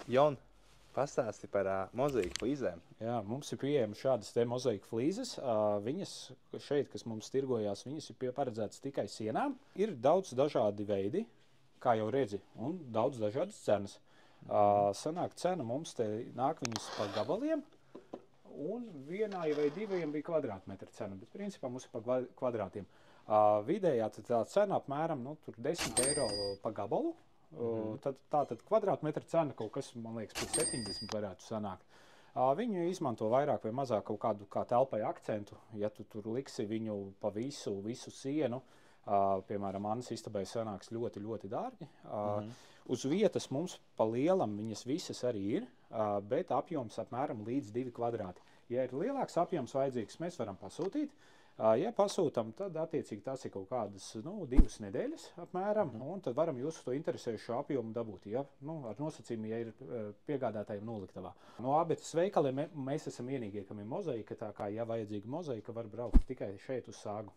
Jon, pastāsti par mozaīku flīzēm. Jā, mums ir pieejamas šādas te mozaīku flīzes. Viņas šeit, kas mums tirgojās, viņas ir paredzētas tikai sienām. Ir daudz dažādi veidi, kā jau redzi, un daudz dažādas cenas. Sanāk cena mums te nāk viņas pa gabaliem, un vienai vai diviem bija kvadrātmetra cena, bet principā mums ir pa kvadrātiem. Vidējā tā cena apmēram 10 eiro pa gabalu. Tātad kvadrātmetra cena kaut kas, man liekas, pēc 70 varētu sanākt. Viņu izmanto vairāk vai mazāk kaut kādu kā telpai akcentu. Ja tu tur liksi viņu pa visu sienu, piemēram, Annas istabai sanāks ļoti, ļoti dārgi. Uz vietas mums pa lielam viņas visas arī ir, bet apjoms apmēram līdz 2 kvadrāti. Ja ir lielāks apjoms vajadzīgs, mēs varam pasūtīt. Ja pasūtam, tad attiecīgi tās ir kaut kādas 2 nedēļas apmēram, un tad varam jūsu to interesējušo apjomu dabūt, ja, ar nosacījumu, ja ir piegādātājiem noliktavā. No ABCs veikaliem mēs esam vienīgie, kam ir mozaika, tā kā, ja vajadzīga mozaika, var braukt tikai šeit uz Sāgu.